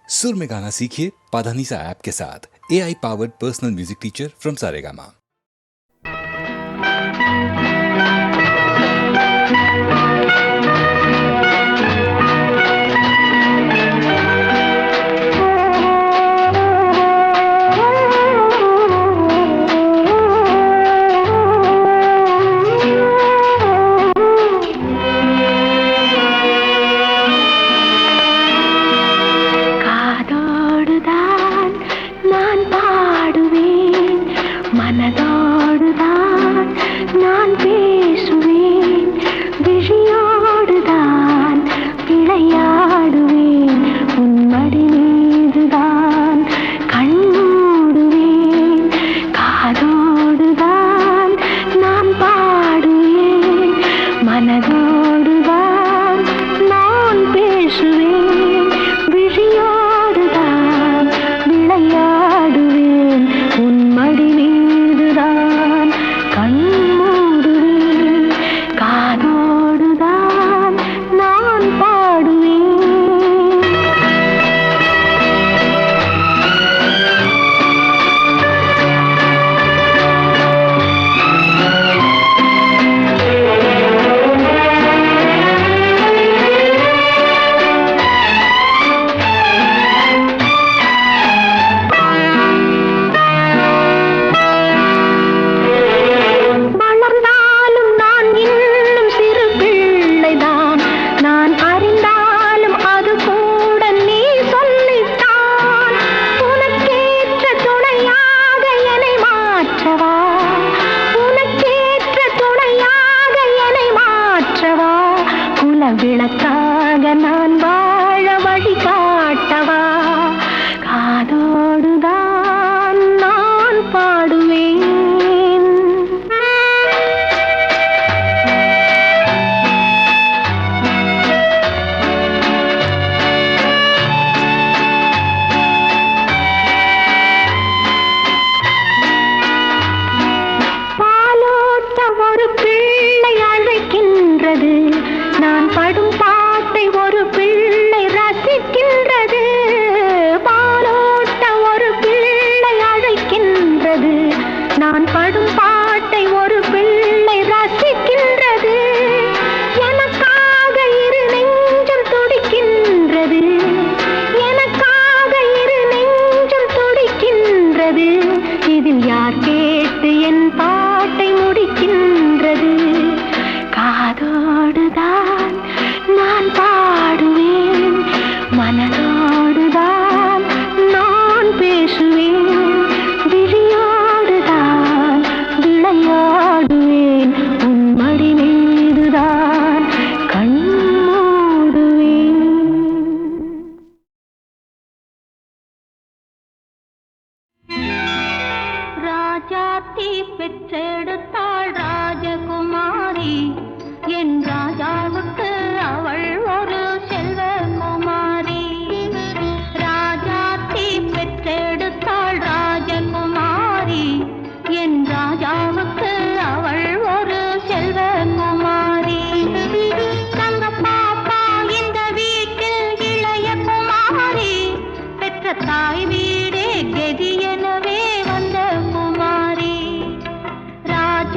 सुर में गाना सीखिए पाधानीसा ऐप के साथ। AI powered personal music teacher from Saregama. ராஜ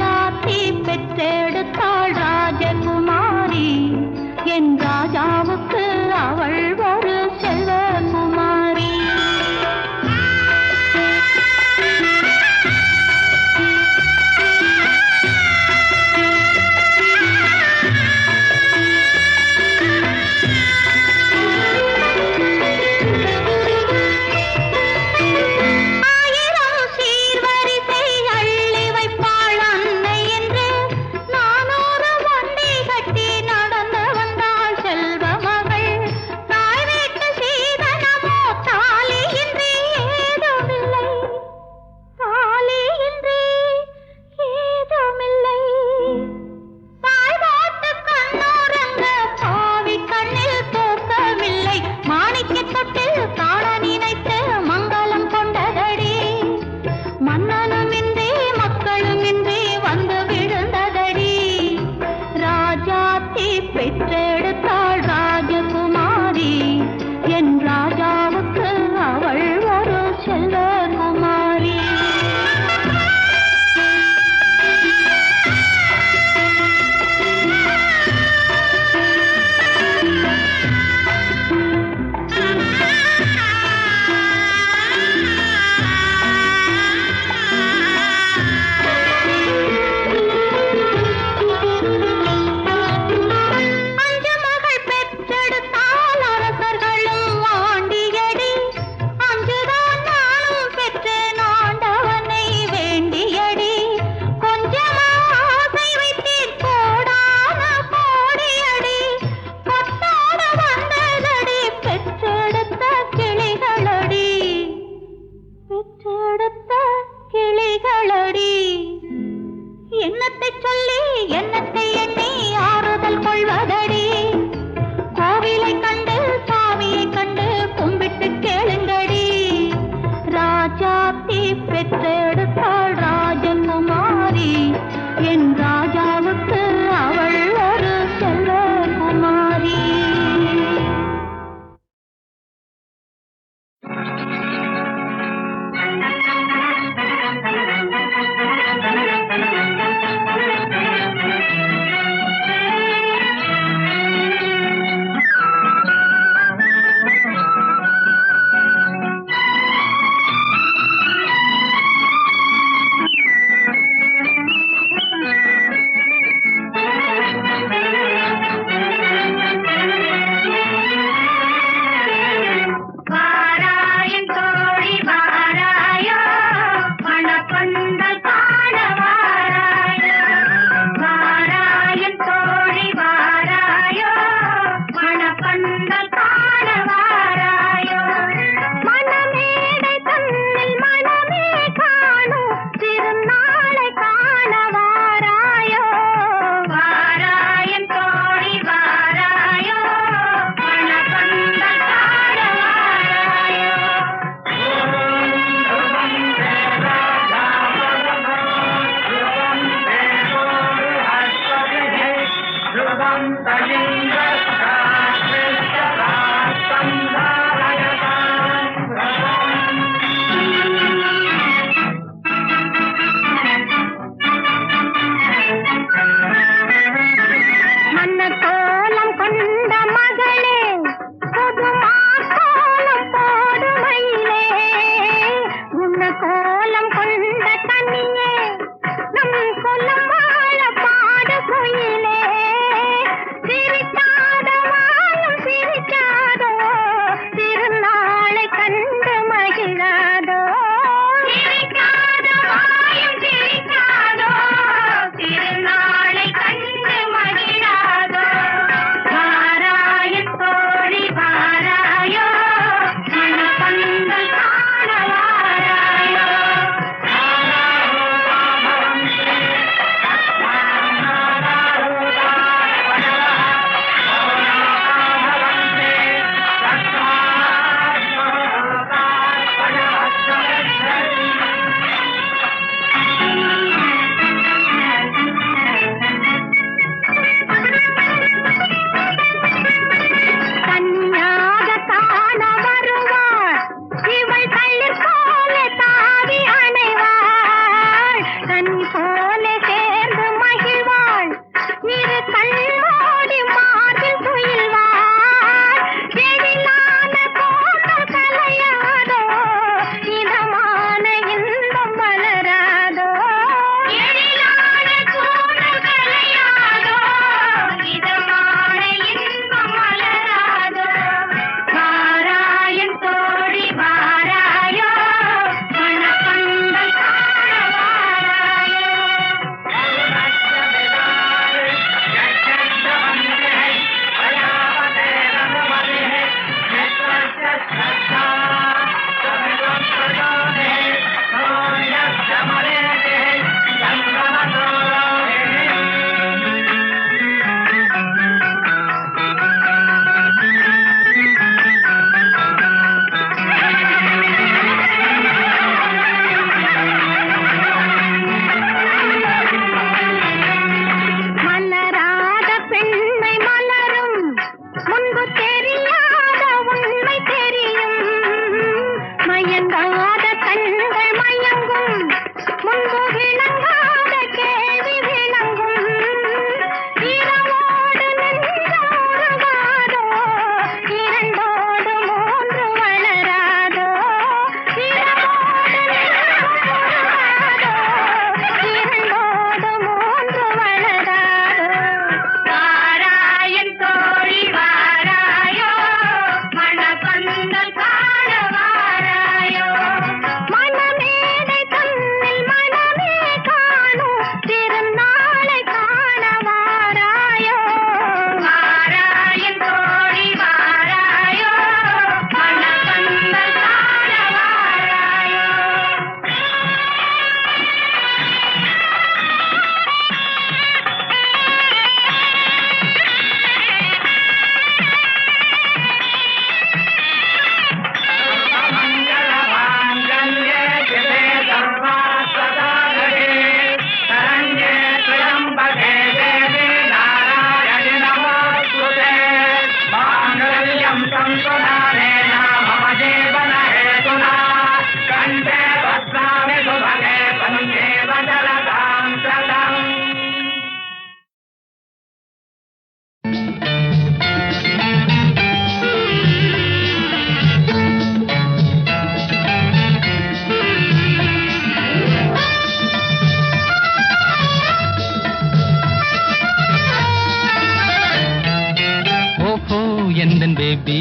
எந்தன் பேபி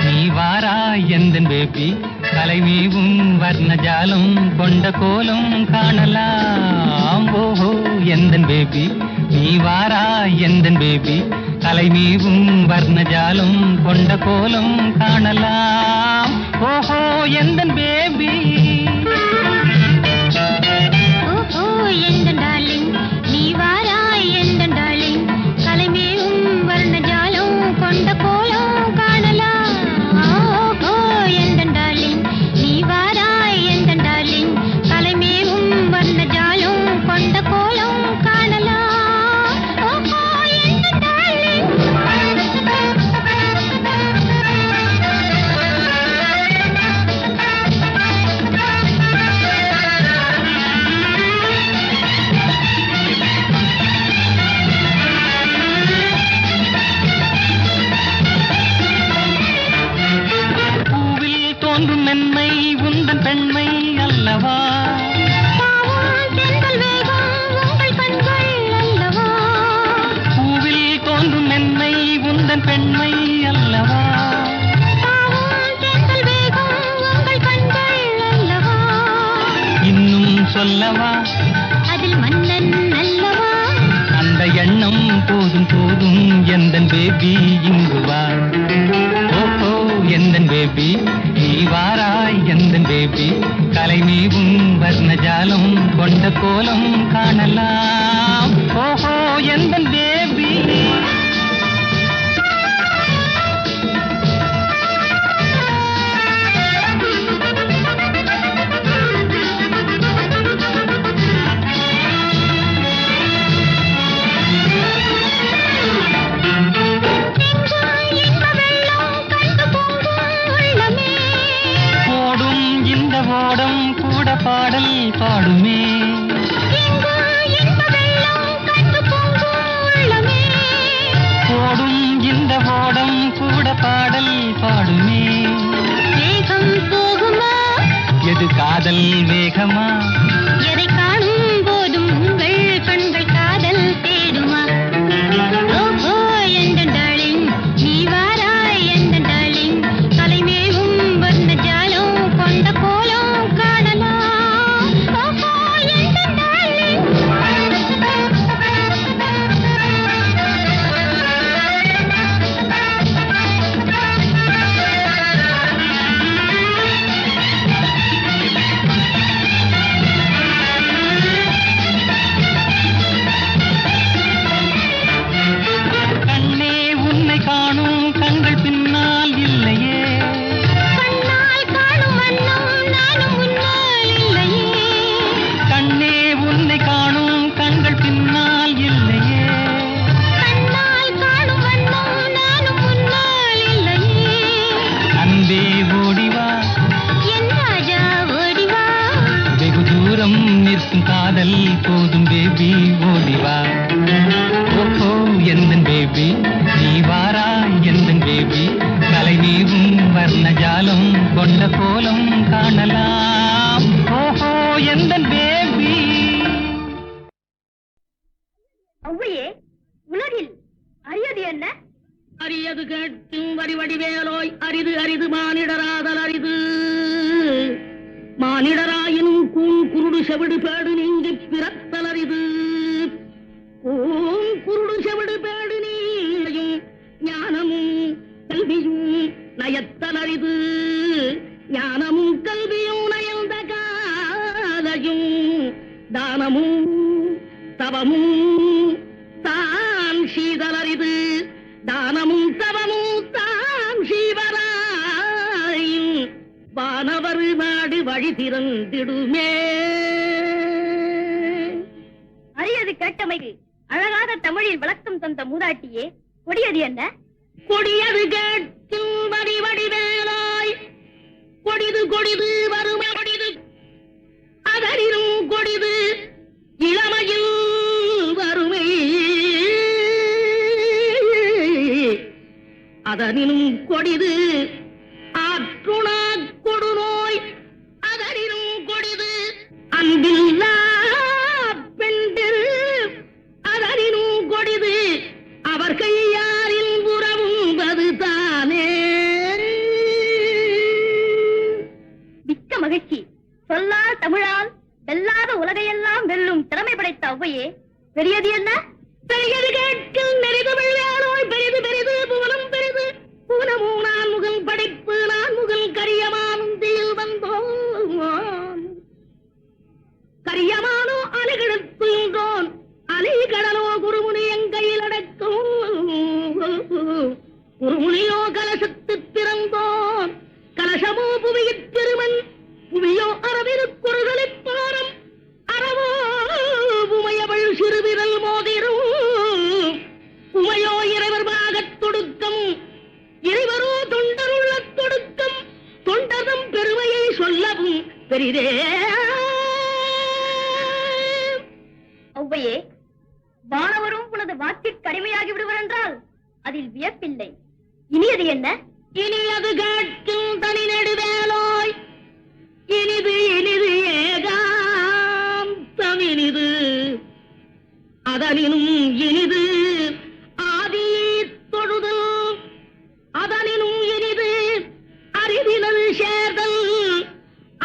நீ வாரா எந்தன் பேபி கலைமீவும் வர்ணஜாலம் கொண்ட கோலம் காணலாம். ஓஹோ எந்தன் பேபி நீ வாரா எந்தன் பேபி கலைமீவும் வர்ணஜாலம் கொண்ட கோலம் காணலாம். ஓஹோ எந்தன் பேபி ஓஹோ எந்தன் டார்லிங் நீ வாரா எந்தன் டார்லிங் கலைமேவும் வர்ணஜாலம் கொண்ட கோலம் காணலாம். ஓஹோ எந்தன் டார்லிங் நீ வாரா எந்தன் டார்லிங் கலைமேவும் வர்ணஜாலம் கொண்ட கோலம் காணலாம். ஓஹோ எந்தன் டார்லிங் மென்மை உந்தன் பெண்மை அல்லவா உங்கள் கண்கள் அல்லவா பூவில் தோன்றும் மென்மை உந்தன் பெண்மை அல்லவா உங்கள் கண்கள் அல்லவா இன்னும் சொல்லவா அதில் மன்னன் அல்லவா அந்த எண்ணம் போதும் போதும் எந்தன் பேபி இங்கு வா. ஓஹோ எந்தன் பேபி நீ வாராய் எந்தன் பேபி கலைமீவும் வர்ணஜாலம் கொண்ட கோலம் காணலாம். ஓஹோ எந்தன் பேபி ஓடம் கூட பாடல் பாடுமே ஓடும் இந்த ஓடம் கூட பாடல் பாடுமே. வேகம் போகுமா எது காதல் வேகமா எதை காணும் போதும் உங்கள் கண்கள் காதல் தேடுமா. ஓஹோ எந்தன் டார்லிங் நீ வாராய் எந்தன் டார்லிங் கலைமேவும் வர்ணஜாலம் கொண்ட கோலம் காணலாம். ஓஹோ எந்தன் டார்லிங் கொண்ட கோலம் காணலாம். ஓஹோ எந்தன் பேபி. ஒவ்வையே, உலகில் அரியது என்ன? அரியது கேட்கும் வடிவடிவேலோய், அரிது அரிது மானிடராதல் அரிது. மானிடராயினும் குருடு செவிடு பேடு நீங்கி பிறத்தல் அரிது. குருடு செவிடு பேடு நீயும் ஞானமும் கல்வியும் நயத்தல் அரிது. ஞானமும் கல்வியும் நயந்த காலையும் தானமும் தவமும் தான் சீதல் அரிது. தானமும் தவமும் தான் சீவராயும் வானவர் நாடு வழி திறந்திடுமே. அரியது கேட்டமைக்கு அழகாக தமிழில் விளக்கம் தந்த மூதாட்டியே, கொடியது என்ன? கொடியது கேட்கும் வடிவடிவேலாய், கொடிது கொடிது வறுமை கொடிது, அதனினும் கொடிது இளமையில் வறுமை. அதனினும் கொடிது ஆற்றுணா கொடுநோய், அதனினும் கொடிது அன்பில்லா பெண்டில், அதனினும் கொடிது அவர் கையாரில் உறவும்பது தானே. மிக்க மகிழ்ச்சி. சொல்லால் தமிழால் வெல்லாத உலகையெல்லாம் வெல்லும் திறமை படைத்த ஒவ்வையே, பெரியது என்ன? பெரியது கேட்கும் நெறிதமிழ் வேலோய், பெரிது பெரிது புவனம் பெரிது. புவனமும் நான் முகல் படைப்பு, நான் முகல் கரியமானுந்தியில் வந்தோம். கரியமானோ அலைகெடுத்துன்றோன், அலைகடலோ குருமுனி எங்கையில் அடக்கும். குருமுனியோ கலசத்து பிறந்தோன், கலசமோ புவியிற் பெருமன், புவியோ அரவிருக்குறுதலிப் பாரம். அறவோ உமையவள் சிறுவிரல் மோதிரும், உமையோ இறைவர் பாகத் தொடுக்கம், இறைவரோ தொண்டருள்ள தொடுக்கம். தொண்டரும் பெருமையை சொல்லவும் பெரிதே. ஒவ்வையே, வானவரும் உனது வாக்கிற்கு கடுமையாகி விடுவர் என்றால் அதில் வியப்பில்லை. இனியது என்ன? இனியது கேட்கும் தனி நெடுவேலோய், இனிது இனிது ஏகாந்தம் இனிது. அதனினும் இனிது ஆதி தொழுதல், அதனினும் இனிது அறிவினல் சேர்தல்,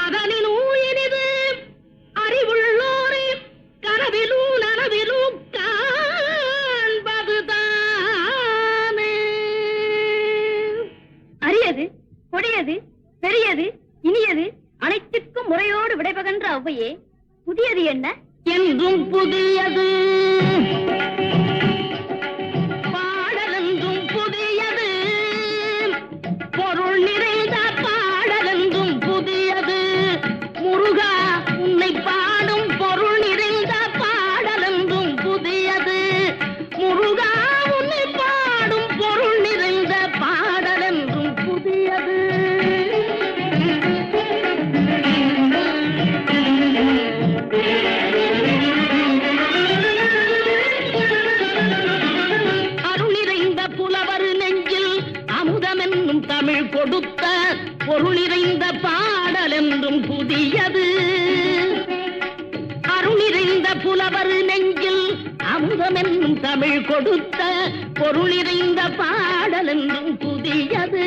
அதனினும் இனிது அறிவுள்ளோரை கனவிலும் நனவிலும் காண்பதுதானே. அரியது, கொடியது, பெரியது, இனியது, அனைத்திற்கும் முறையோடு விடைபகன்ற ஒவ்வையே, புதியது என்ன? என்றும் புதியது பாடலென்றும் புதியது, பொருள் நிறைந்த பாடலென்றும் புதியது. முருகா உன்னை பாடும் பொருள் நிறைந்த பாடலென்றும் புதியது. முருகா உன்னை பாடும் பொருள் நிறைந்த பாடலென்றும் புதியது. அருளிறைந்த புலவர் நெஞ்சில் அமுதமென்னும் தமிழ் கொடுத்த பொருளிறைந்த பாடல் என்றும் புதியது. அருளிறைந்த புலவர் நெஞ்சில் அமுதமென்னும் தமிழ் கொடுத்த பொருளிறைந்த பாடல் என்றும் புதியது.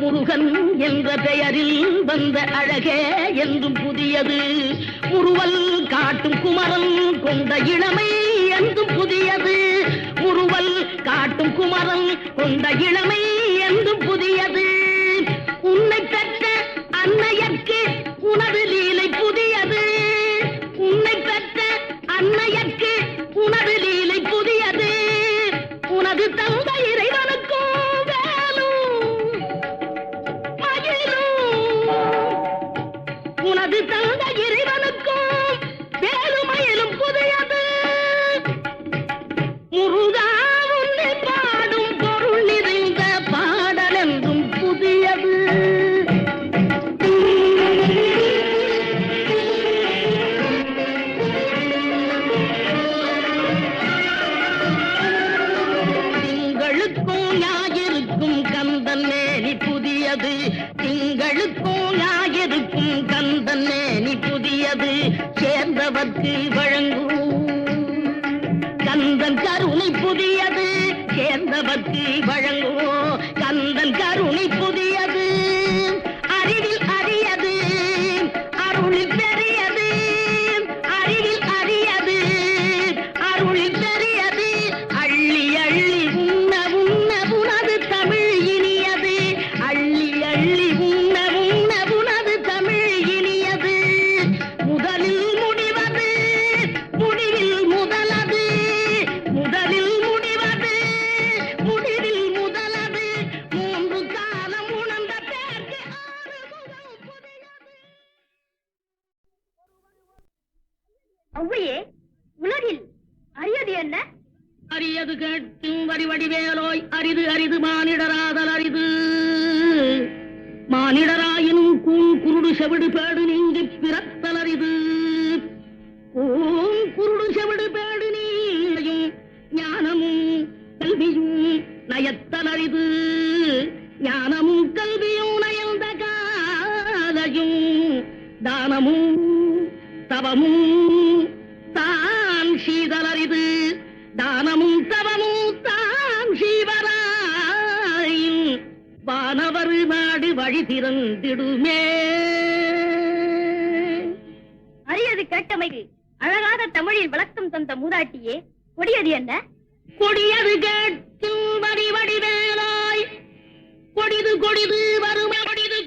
முருகன் என்ற பெயரில் வந்த அழகே என்றும் புதியது. முறுவல் காட்டும் குமரன் கொண்ட இளமை என்றும் புதியது. முறுவல் காட்டும் குமரன் கொண்ட இளமை என்றும் புதியது. உன்னை பெற்ற அன்னையர்க்கு உனது லீலை புதியது. உன்னை பெற்ற அன்னையர்க்கு உனது லீலை புதியது. உனது தந்தை இறைவனுக்கும் வேலும் மயிலும், உனது தந்தை இறைவனுக்கும் வேலுமயிலும் புதியது. முருகா உன்னை பாடும் பொருள் நிறைந்த பாடல் என்றும் புதியது. எருக்கும் ஞாயிறுக்கும் கந்தன்னே நீ புதியது சேர்ந்தவர்க்கு வழங்கும் கந்தன் கருணை புதியது சேர்ந்தவர்க்கு வழங்கும் கந்தன் கருணை புதியது அறிவில் அரியது அருளில் பெரியது அறிவில் அரியது அருளில் பெரியது அள்ளி அள்ளி உண்ண உண்ண உனது தமிழ் இனியது அள்ளி அள்ளி உண்ண உண்ண உனது தமிழ் இனியது முதலில் முடிவது முடிவில் முதலது முதலில் முடிவது முடிவில் முதலது மூன்று காலம் உணர்ந்த பேர்க்கு ஆறுமுகம் புதியது. ஔவையே, உலகில் அரியது என்ன? அரியது கேட்கும் வடிவடிவேலோய் அரிது அரிது மானிடராதல் அரிது மானிடராயினும் குருடு செவிடு பேடு நீங்கி பிறத்தல் அரிது குருடு செவிடு பேடு நீயும் ஞானமும் கல்வியும் நயத்தல் அரிது ஞானமும் கல்வியும் நயந்த காலையும் தானமும் தவமும் தான் சீதல் அரிது தானமும் தவமும் தாம் சீவராயின் வானவர் நாடு வழி திறந்திடுமே. அரியது கேட்டமைக்கு அழகாக தமிழில் விளக்கம் தந்த மூதாட்டியே, கொடியது என்ன? கொடியது கேட்கும் வடி வடிவேலாய் கொடிது கொடிது வறுமை கொடிது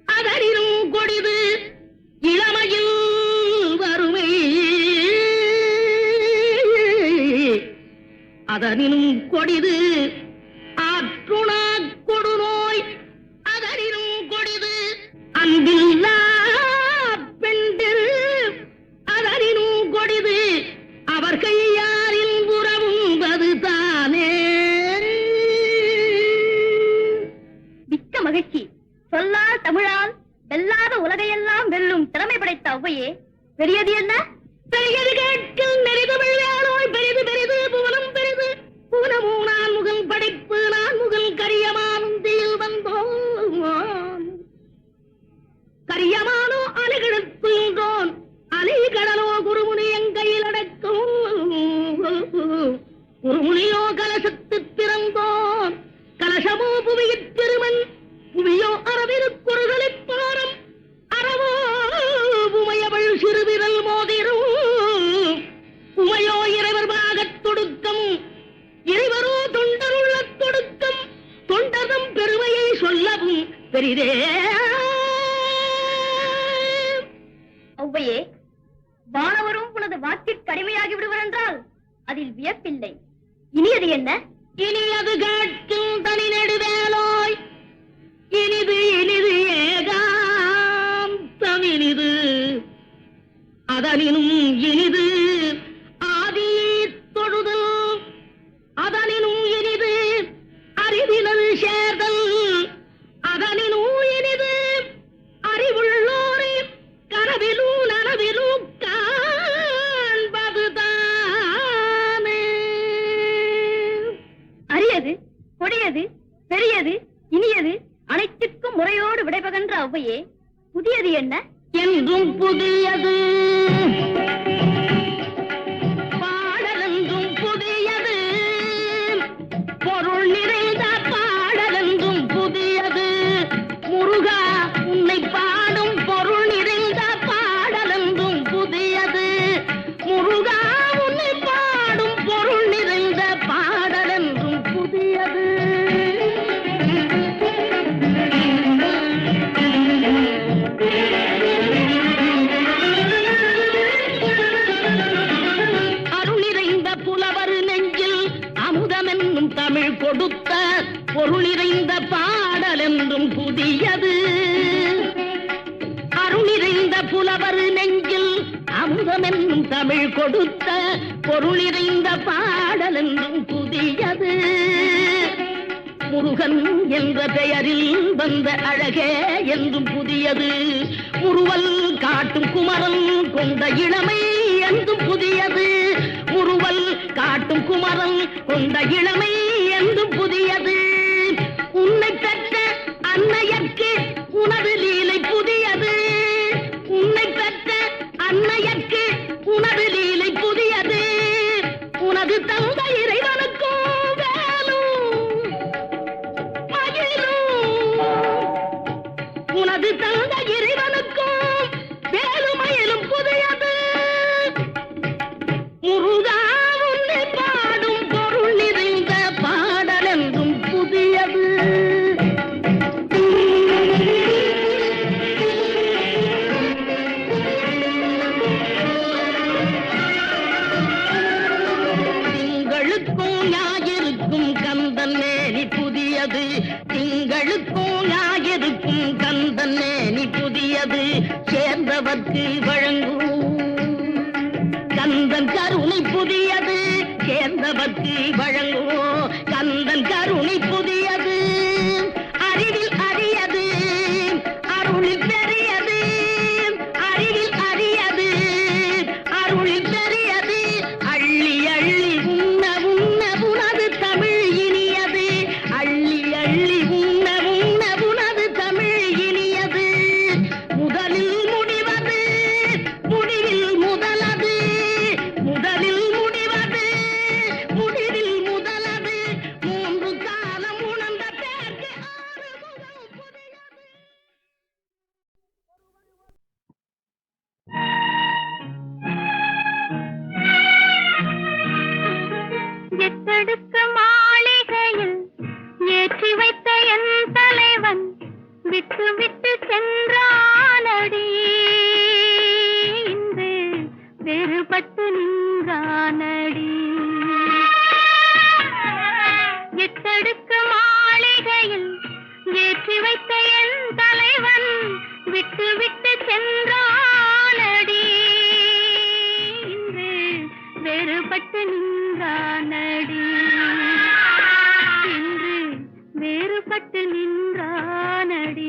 அதனினும் கொடிது இளமையில் வறுமை அதனினும் கொடிது ஆற்றுணா கொடுநோய் அதனினும் கொடிது அன்பில்லா பெண்டில் அதனினும் கொடிது அவர் கையாரில் உறவும்பது தானே. மிக்க மகிழ்ச்சி. சொல்லால் தமிழால் வெல்லாத உலகையெல்லாம் வெல்லும் திறமை படைத்த ஔவையே, பெரியது என்ன? பெரியது கேட்கும் நெறிதமிழ் வேலோய் பெரிது பெரிது புவனம் பெரிது புவனமும் நான் முகல் படைப்பு நான் முகல் கரியமானுந்தியில் வந்தோம் கரியமானோ அலைகிழத்துன்றோன் அலைகடலோ குருமுனி எங்கையில் அடக்கும் குருமுனியோ கலசத்து திறந்தோன் கலசமோ புவியிற் பெருமன் புவியோ அரவிருக்குறுதலிப் பாரம் அறவோ உமையவள் சிறுவிரல் மோதிரும் உமையோ இறைவர் பாகத் தொடுக்கம் இறைவரோ தொண்டருள்ள தொடுக்கம் தொண்டரும் பெருமையை சொல்லவும் பெரிதே. ஔவையே, வானவரும் உனது வாக்கிற்கு அடிமையாகி விடுவர் என்றால் அதில் வியப்பில்லை. இனியது என்ன? இனியது கேட்கும் தனி நெடுவேலோய் இனிது இனிது ஏகாந்தம் இனிது அதனினும் இனிது ஆதி தொழுதல் அதனினும் இனிது அறிவினல் சேர்தல் அதனினும் இனிது அறிவுள்ளோரை கனவிலும் நனவிலும் காண்பதுதானே. அரியது, கொடியது, பெரியது, இனியது அனைத்திற்கும் முறையோடு விடைபகன்ற ஔவையே, புதியது என்ன? என்றும் புதியது பாடலென்றும் புதியது பொருள் நிறைந்த பாடலென்றும் புதியது முருகா உன்னை பாடும் பொருள் நிறைந்த பாடலென்றும் புதியது முருகா உன்னை பாடும் பொருள் நிறைந்த பாடலென்றும் புதியது. தமிழ் கொடுத்த பொருள் நிறைந்த பாடல் என்றும் புதியது அருள் நிறைந்த புலவர் நெஞ்சில் அமுதம் என்னும் தமிழ் கொடுத்த பொருள் நிறைந்த பாடல் என்றும் புதியது முருகன் என்ற பெயரில் வந்த அழகே என்றும் புதியது முறுவல் காட்டும் குமரன் கொண்ட இளமை என்றும் புதியது முறுவல் காட்டும் குமரன் கொண்ட இளமை என்றும் புதியது உன்னை பெற்ற அன்னையர்க்கு உன அது தந்த இறைவனுக்கும் வேலுமயிலும் புதையது. முருகா உன்னை பாடும் பொருள் நிறைந்த பாடல் என்றும் புதியது. திங்களுக்கும் ஞாயிறுக்கும் கந்தன் மேனி புதியது. திங்களுக்கும் ஞாயிறுக்கும் கந்தன் மேனி புதியது. சேர்ந்தவர்க்கு வழங்கும் கந்தன் கருணை புதியது. சேர்ந்தவர்க்கு வழங்கும் கந்தன் கருணை புதியது. அறிவில் அறியது அருளில் பெரியது. அறிவில் அறியது அருளில் பெரியது. அள்ளி அள்ளி உண்ண உண்ண உனது தமிழ் இனியது. அள்ளி அள்ளி உண்ண உண்ண உனது தமிழ் இனியது. முதலில் முடிவது முடிவில் முதலது. முதலில் முடிவது முடிவில் முதலது. மூன்று காலம் உணர்ந்த பேர்க்கு ஆறுமுகம் புதியது. எத்தடுக்கு மாளிகையில் ஏற்றி வைத்த என் தலைவன் விட்டு விட்டு சென்றானடி. இன்று வேறுபட்டு நின்றானடி. எத்தடுக்கு மாளிகையில் ஏற்றி வைத்த என் தலைவன் விட்டு விட்டு சென்றானடி. இன்று வேறுபட்டு நின்றானடி. இன்று வேறுபட்டு நின்றானடி.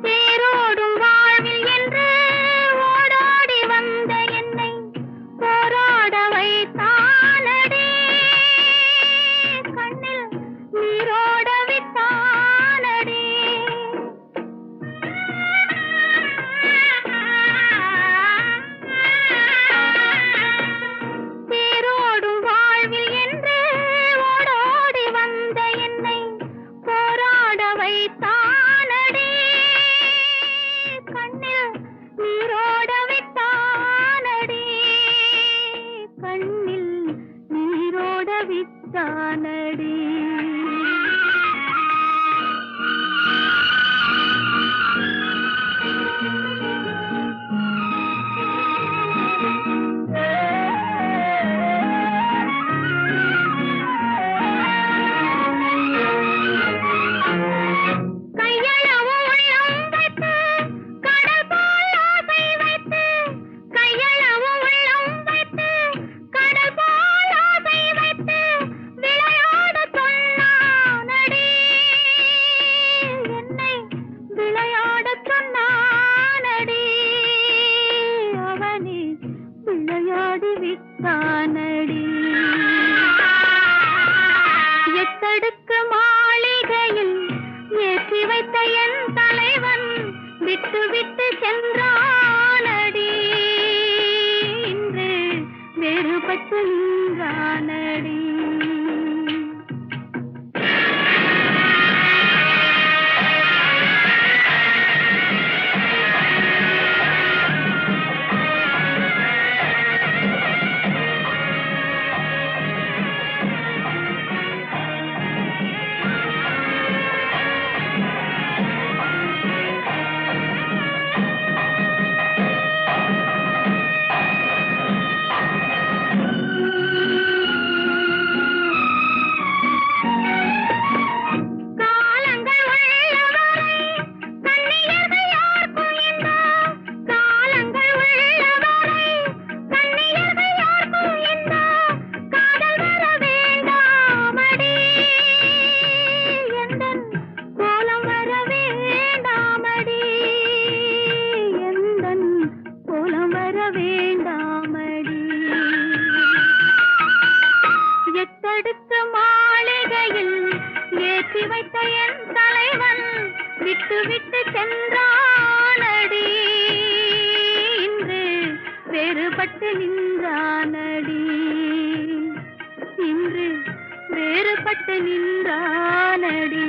தேரோடும் வாழ்வில் என்று ஓடோடி வந்த என்னை போராட வைத்தானடி. கண்ணில் நீரோட விட்டானடி. தேரோடும் வாழ்வில் என்று ஓடோடி வந்த என்னை போராட வைத்தானடி. கண்ணில் நீரோட விட்டானடி. கண்ணில் நீரோட விட்டானடி. கையளவு உள்ளம் வைத்து கடல் போல் ஆசை வைத்து. கையளவு உள்ளம் வைத்து கடல் போல் ஆசை வைத்து. விளையாட சொன்னானடி. என்னை விளையாட சொன்னானடி. அவனே விளையாடி விட்டானடி. எத்தடுக்கு மாளிகையில் ஏற்றி வைத்த என் தலைவன் விட்டு விட்டு சென்றானடி. இன்று வேறுபட்டு நின்றானடி. வந்தானடி இன்று வேறுபட்டு நின்றானடி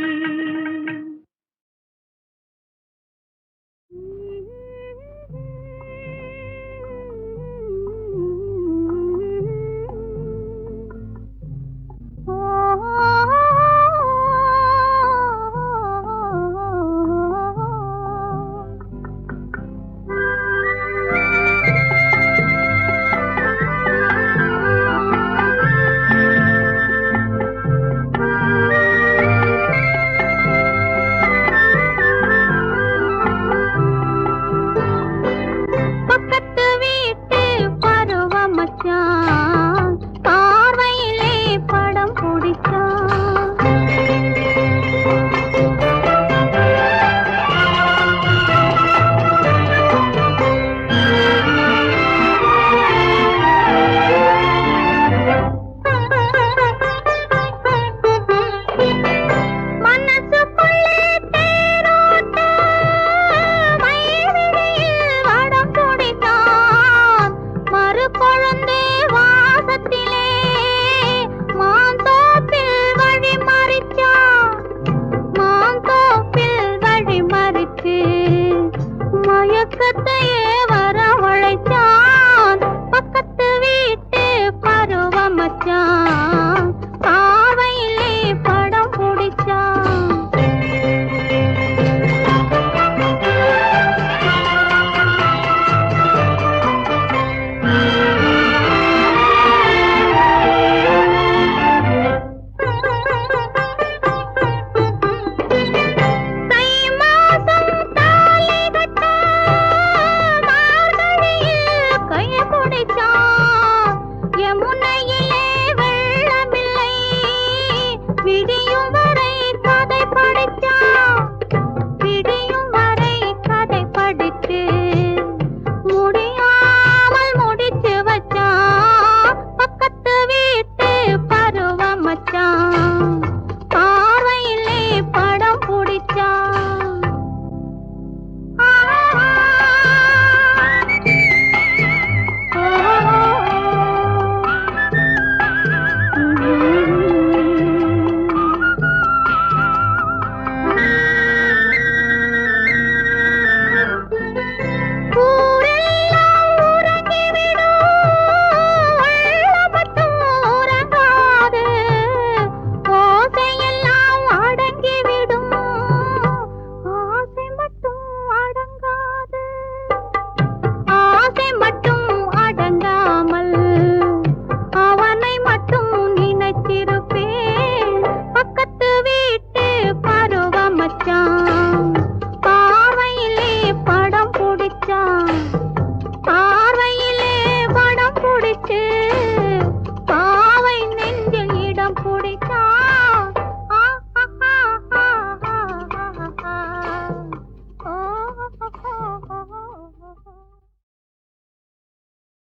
பார்வையிலே படம் பிடிச்சு